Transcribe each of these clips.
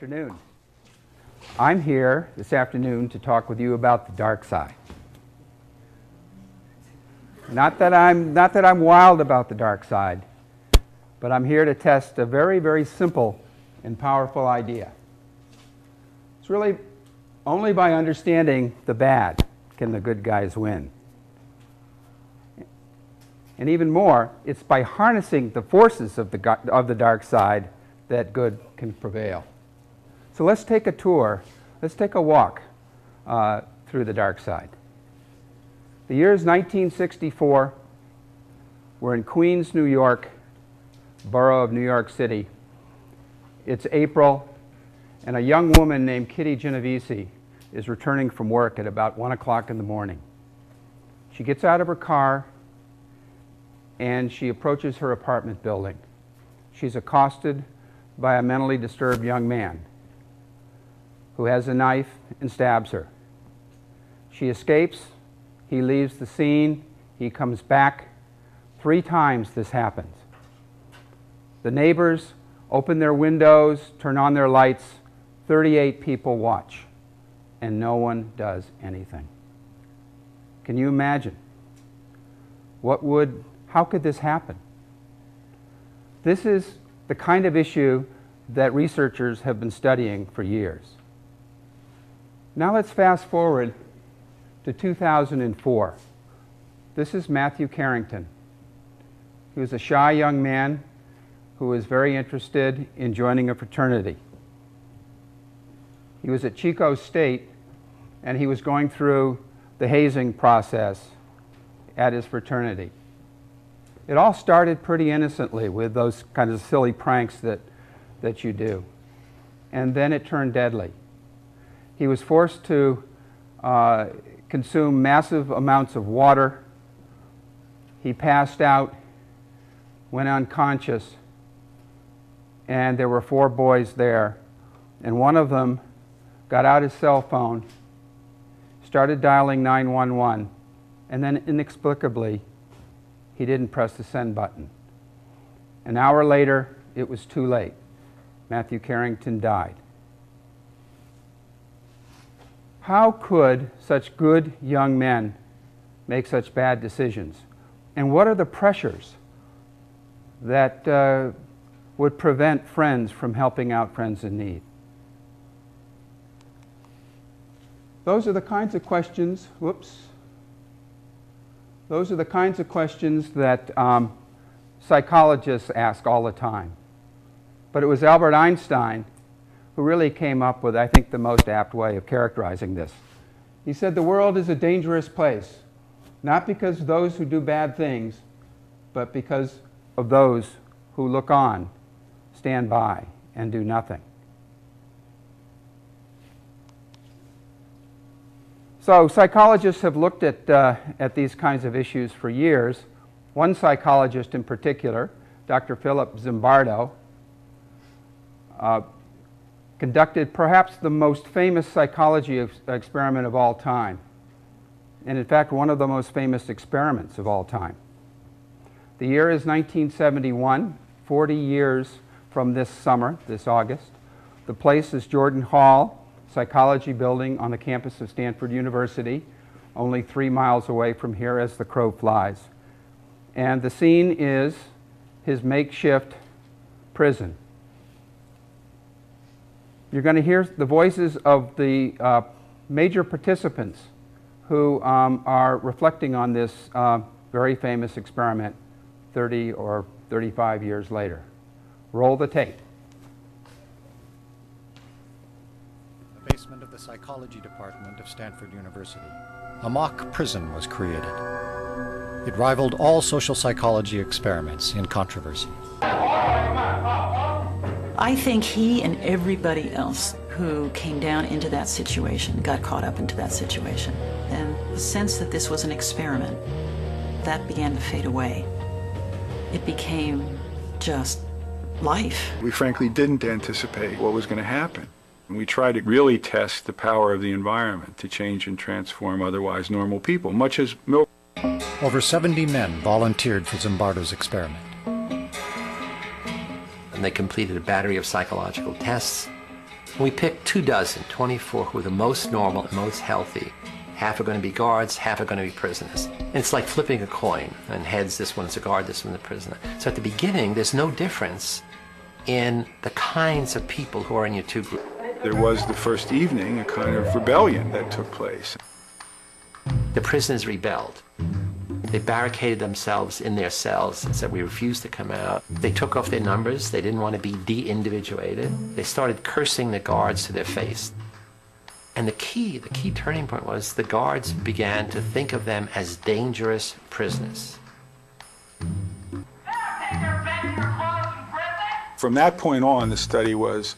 afternoon. I'm here this afternoon to talk with you about the dark side. Not that I'm wild about the dark side, but I'm here to test a very, very simple and powerful idea. It's really only by understanding the bad can the good guys win. And even more, it's by harnessing the forces of the dark side that good can prevail. So let's take a tour, let's take a walk through the dark side. The year is 1964. We're in Queens, New York, borough of New York City. It's April, and a young woman named Kitty Genovese is returning from work at about 1 o'clock in the morning. She gets out of her car and she approaches her apartment building. She's accosted by a mentally disturbed young man who has a knife and stabs her. She escapes. He leaves the scene. He comes back. 3 times this happens. The neighbors open their windows, turn on their lights. 38 people watch, and no one does anything. Can you imagine? How could this happen? This is the kind of issue that researchers have been studying for years. Now let's fast forward to 2004. This is Matthew Carrington. He was a shy young man who was very interested in joining a fraternity. He was at Chico State, and he was going through the hazing process at his fraternity. It all started pretty innocently with those kinds of silly pranks that you do. And then it turned deadly. He was forced to consume massive amounts of water. He passed out, went unconscious, and there were 4 boys there. And one of them got out his cell phone, started dialing 911, and then inexplicably, he didn't press the send button. An hour later, it was too late. Matthew Carrington died. How could such good young men make such bad decisions? And what are the pressures that would prevent friends from helping out friends in need? Those are the kinds of questions, those are the kinds of questions that psychologists ask all the time. But it was Albert Einstein who really came up with, I think, the most apt way of characterizing this. He said, the world is a dangerous place, not because of those who do bad things, but because of those who look on, stand by, and do nothing. So psychologists have looked at these kinds of issues for years. One psychologist in particular, Dr. Philip Zimbardo, conducted perhaps the most famous psychology experiment of all time, and in fact one of the most famous experiments of all time. The year is 1971, 40 years from this summer, this August. The place is Jordan Hall Psychology Building on the campus of Stanford University, only 3 miles away from here as the crow flies. And the scene is his makeshift prison. You're going to hear the voices of the major participants who are reflecting on this very famous experiment 30 or 35 years later. Roll the tape. Basement of the psychology department of Stanford University, a mock prison was created. It rivaled all social psychology experiments in controversy. I think he and everybody else who came down into that situation got caught up into that situation. And the sense that this was an experiment, that began to fade away. It became just life. We frankly didn't anticipate what was going to happen. We try to really test the power of the environment to change and transform otherwise normal people, much as milk. Over 70 men volunteered for Zimbardo's experiment. And they completed a battery of psychological tests We picked 24 who were the most normal and most healthy. Half are going to be guards, half are going to be prisoners. And it's like flipping a coin, and heads, this one's a guard, this one's a prisoner. So at the beginning, there's no difference in the kinds of people who are in your two groups. There was the first evening a kind of rebellion that took place. The prisoners rebelled. They barricaded themselves in their cells and said, we refuse to come out. They took off their numbers. They didn't want to be de-individuated. They started cursing the guards to their face. And the key turning point was the guards began to think of them as dangerous prisoners. From that point on, the study was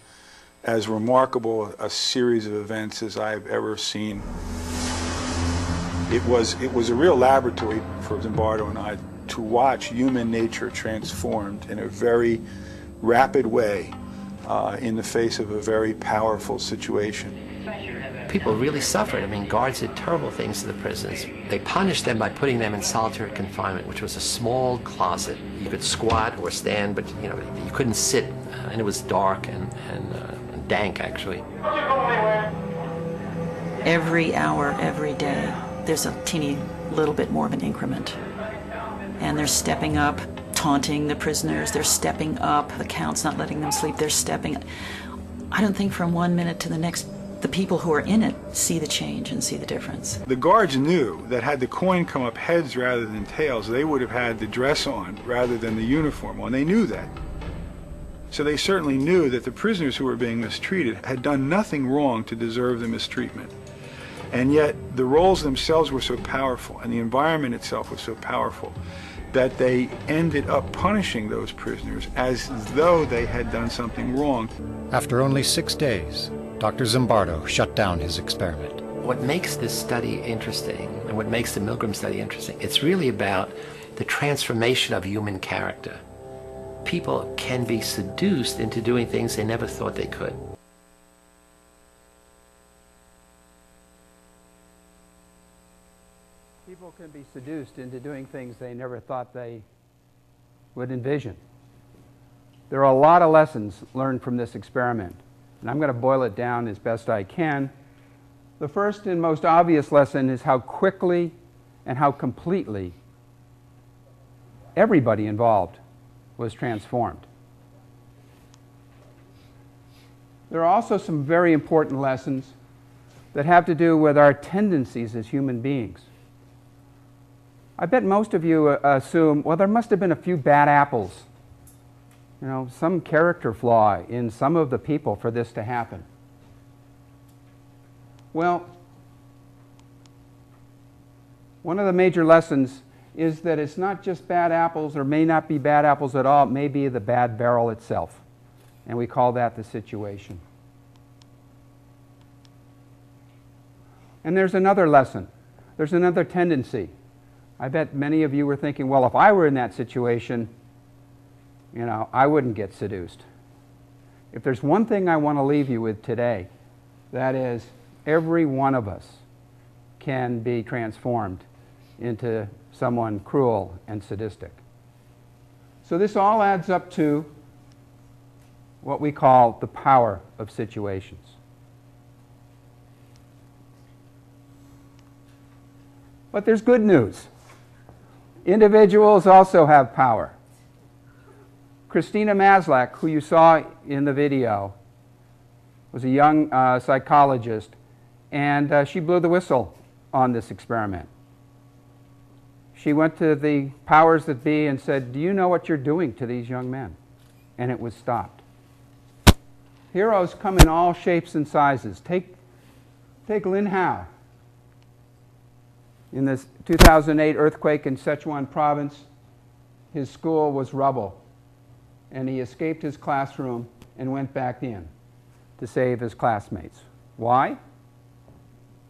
as remarkable a series of events as I've ever seen. It was a real laboratory for Zimbardo and I to watch human nature transformed in a very rapid way in the face of a very powerful situation. People really suffered. I mean, guards did terrible things to the prisoners. They punished them by putting them in solitary confinement, which was a small closet. You could squat or stand, but you couldn't sit, and it was dark and dank, actually. Every hour, every day, there's a teeny little bit more of an increment. And they're stepping up, taunting the prisoners. They're stepping up. The count's not letting them sleep. They're stepping up. I don't think from 1 minute to the next, the people who are in it see the change and see the difference. The guards knew that had the coin come up heads rather than tails, they would have had the dress on rather than the uniform on. They knew that. So they certainly knew that the prisoners who were being mistreated had done nothing wrong to deserve the mistreatment. And yet the roles themselves were so powerful and the environment itself was so powerful that they ended up punishing those prisoners as though they had done something wrong. After only 6 days, Dr. Zimbardo shut down his experiment. What makes this study interesting, and what makes the Milgram study interesting, it's really about the transformation of human character. People can be seduced into doing things they never thought they could. People can be seduced into doing things they never thought they would envision. There are a lot of lessons learned from this experiment, and I'm going to boil it down as best I can. The first and most obvious lesson is how quickly and how completely everybody involved was transformed. There are also some very important lessons that have to do with our tendencies as human beings. I bet most of you assume, well, there must have been a few bad apples, some character flaw in some of the people for this to happen. Well, one of the major lessons is that it's not just bad apples, or may not be bad apples at all, it may be the bad barrel itself. And we call that the situation. And there's another lesson. There's another tendency. I bet many of you were thinking, well, if I were in that situation, I wouldn't get seduced. If there's one thing I want to leave you with today, that is every one of us can be transformed into someone cruel and sadistic. So this all adds up to what we call the power of situations. But there's good news. Individuals also have power. Christina Maslach, who you saw in the video, was a young psychologist, and she blew the whistle on this experiment. She went to the powers that be and said, do you know what you're doing to these young men? And it was stopped. Heroes come in all shapes and sizes. Take Lin Hao. In this 2008 earthquake in Sichuan province, his school was rubble, and he escaped his classroom and went back in to save his classmates. Why?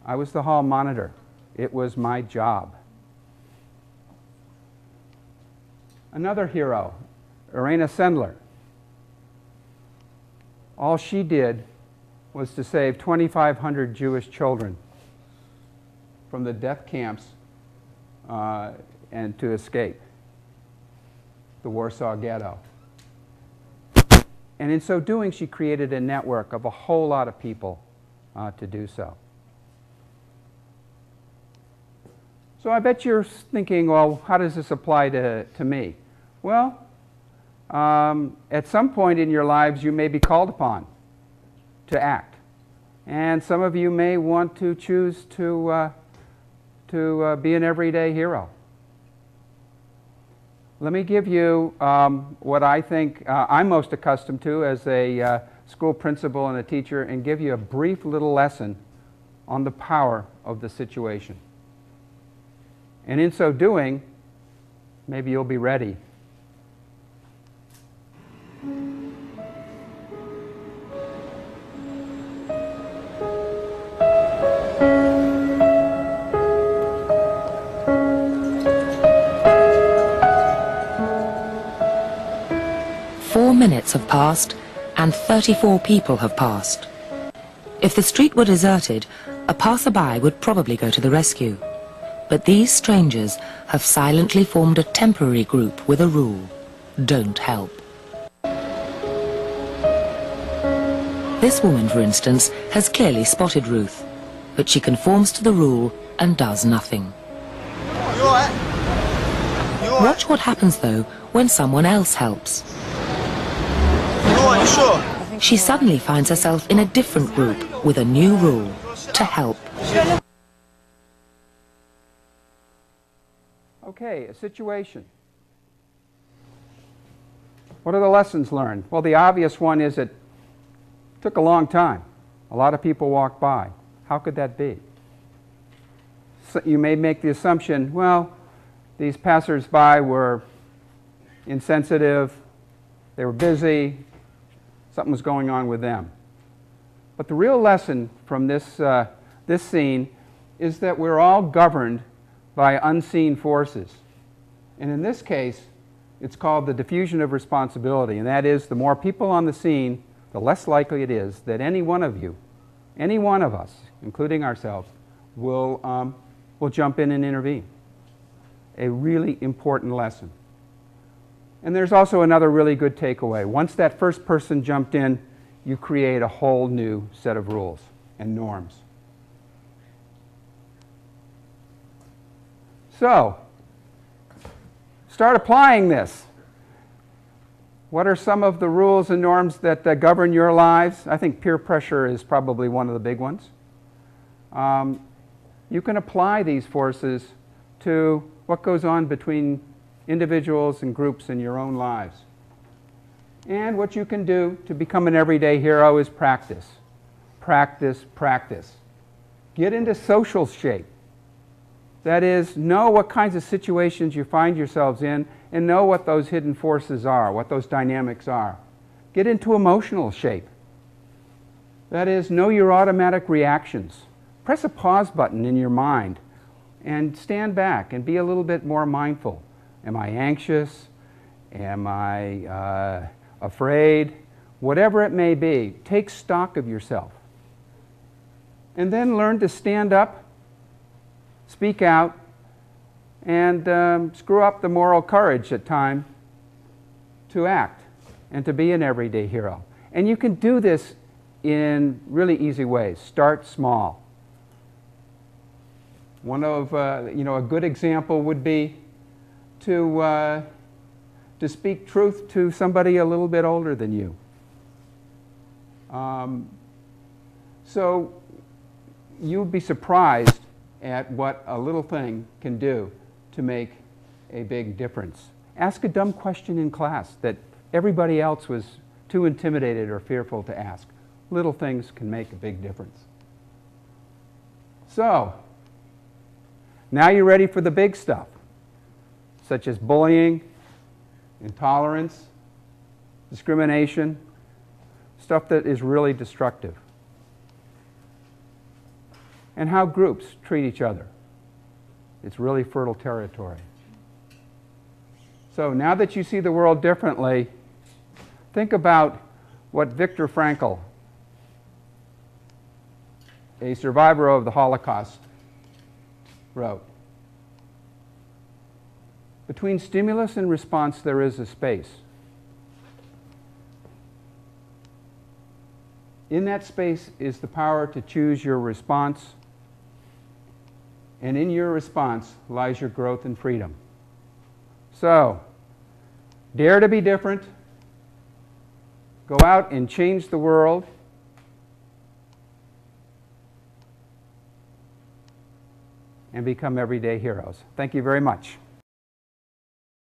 I was the hall monitor. It was my job. Another hero, Irena Sendler. All she did was to save 2,500 Jewish children from the death camps and to escape the Warsaw Ghetto. And in so doing, she created a network of a whole lot of people to do so. So I bet you're thinking, well, how does this apply to me? Well, at some point in your lives, you may be called upon to act. And some of you may want to choose to be an everyday hero. Let me give you what I think I'm most accustomed to as a school principal and a teacher, and give you a brief little lesson on the power of the situation. And in so doing, maybe you'll be ready. Minutes have passed, and 34 people have passed. If the street were deserted, a passerby would probably go to the rescue. But these strangers have silently formed a temporary group with a rule: don't help. This woman, for instance, has clearly spotted Ruth, but she conforms to the rule and does nothing. Watch what happens, though, when someone else helps. She suddenly finds herself in a different group with a new rule: to help. Okay, a situation. What are the lessons learned? Well, the obvious one is it took a long time. A lot of people walked by. How could that be? So you may make the assumption, well, these passers-by were insensitive, they were busy, something was going on with them. But the real lesson from this scene is that we're all governed by unseen forces. And in this case, it's called the diffusion of responsibility. And that is, the more people on the scene, the less likely it is that any one of you, any one of us, including ourselves, will jump in and intervene. A really important lesson. And there's also another really good takeaway. Once that first person jumped in, you create a whole new set of rules and norms. So, start applying this. What are some of the rules and norms that govern your lives? I think peer pressure is probably one of the big ones. You can apply these forces to what goes on between individuals and groups in your own lives. And what you can do to become an everyday hero is practice. Practice, practice. Get into social shape. That is, know what kinds of situations you find yourselves in and know what those hidden forces are, what those dynamics are. Get into emotional shape. That is, know your automatic reactions. Press a pause button in your mind and stand back and be a little bit more mindful. Am I anxious? Am I afraid? Whatever it may be, take stock of yourself. And then learn to stand up, speak out, and screw up the moral courage at times to act and to be an everyday hero. And you can do this in really easy ways. Start small. One of, a good example would be to speak truth to somebody a little bit older than you. So you'd be surprised at what a little thing can do to make a big difference. Ask a dumb question in class that everybody else was too intimidated or fearful to ask. Little things can make a big difference. So, now you're ready for the big stuff, such as bullying, intolerance, discrimination, stuff that is really destructive. And how groups treat each other. It's really fertile territory. So now that you see the world differently, think about what Viktor Frankl, a survivor of the Holocaust, wrote. Between stimulus and response, there is a space. In that space is the power to choose your response, and in your response lies your growth and freedom. So, dare to be different. Go out and change the world. And become everyday heroes. Thank you very much.